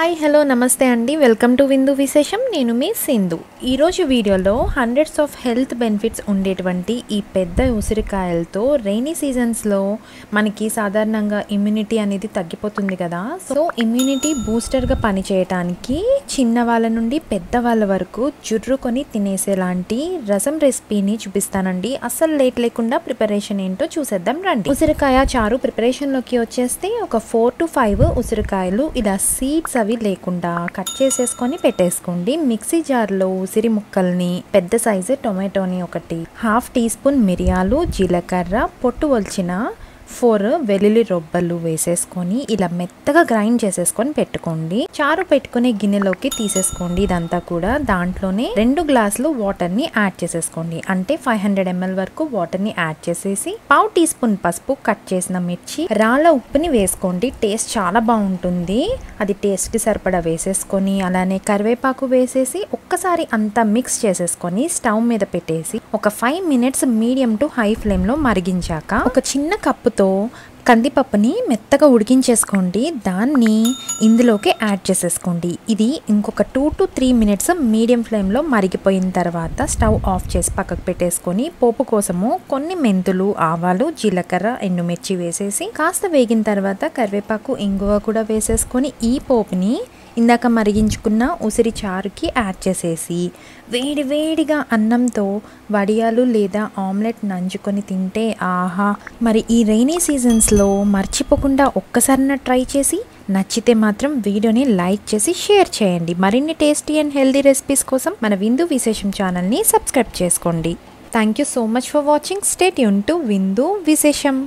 hi hello నమస్తే అండి welcome to విందు విశేషం నేను మీ సింధు ఈరోజు వీడియోలో హండ్రెడ్స్ ఆఫ్ హెల్త్ బెనిఫిట్స్ ఉండేటువంటి ఈ పెద్ద ఉసిరికాయలతో రైనీ సీజన్స్లో మనకి సాధారణంగా ఇమ్యూనిటీ అనేది తగ్గిపోతుంది కదా సో ఇమ్యూనిటీ బూస్టర్గా పనిచేయడానికి చిన్నవాళ్ళ నుండి పెద్దవాళ్ళ వరకు జుర్రుకొని తినేసేలాంటి రసం రెసిపీని చూపిస్తానండి అస్సలు లేట్ లేకుండా ప్రిపరేషన్ ఏంటో చూసేద్దాం రండి ఉసిరికాయ చారు ప్రిపరేషన్లోకి వచ్చేస్తే ఒక 4 to 5 ఉసిరికాయలు ఇలా సీడ్స్ అవి లేకుండా కట్ చేసేసుకొని పెట్టేసుకోండి మిక్సీ జార్లో ఉసిరి ముక్కల్ని పెద్ద సైజు టొమాటోని ఒకటి హాఫ్ టీ స్పూన్ మిరియాలు జీలకర్ర పొట్టు ఒలిచిన 4 వెల్లుల్లి రొబ్బలు వేసేసుకొని ఇలా మెత్తగా గ్రైండ్ చేసేసుకొని పెట్టుకోండి చారు పెట్టుకునే గిన్నెలోకి తీసేసుకోండి ఇదంతా కూడా దాంట్లోనే 2 గ్లాసులు వాటర్ ని యాడ్ చేసేసుకోండి అంటే 500 ml వరకు వాటర్ ని యాడ్ చేసేసి పావు టీ స్పూన్ పసుపు కట్ చేసిన మిర్చి రాళ్ళ ఉప్పుని వేసుకోండి టేస్ట్ చాలా బాగుంటుంది అది టేస్ట్ కి సరిపడా వేసేసుకొని అలానే కరివేపాకు వేసేసి ఒక్కసారి అంతా మిక్స్ చేసేసుకొని స్టవ్ మీద పెట్టేసి ఒక 5 minutes medium to high flame లో మరిగించాక ఒక చిన్న కప్పుతో కందిపప్పుని మెత్తగా ఉడికించేసుకోండి దాన్ని ఇందులోకి యాడ్ చేసేసుకోండి ఇది ఇంకొక 2 to 3 minutes మీడియం ఫ్లేమ్లో మరిగిపోయిన తర్వాత స్టవ్ ఆఫ్ చేసి పక్కకు పెట్టేసుకొని పోపు కోసము కొన్ని మెంతులు ఆవాలు జీలకర్ర ఎండుమిర్చి వేసేసి కాస్త వేగిన తర్వాత కరివేపాకు ఇంగువ కూడా వేసేసుకొని ఈ పోపుని ఇందాక మరిగించుకున్న ఉసిరి చారుకి యాడ్ చేసేసి వేడి వేడిగా అన్నంతో వడియాలు లేదా ఆమ్లెట్ నంచుకొని తింటే ఆహా మరి ఈ రైనీ సీజన్స్లో మర్చిపోకుండా ఒక్కసారిన ట్రై చేసి నచ్చితే మాత్రం వీడియోని లైక్ చేసి షేర్ చేయండి మరిన్ని టేస్టీ అండ్ హెల్దీ రెసిపీస్ కోసం మన విందు విశేషం ఛానల్ని సబ్స్క్రైబ్ చేసుకోండి thank you so much for watching stay tune to విందు విశేషం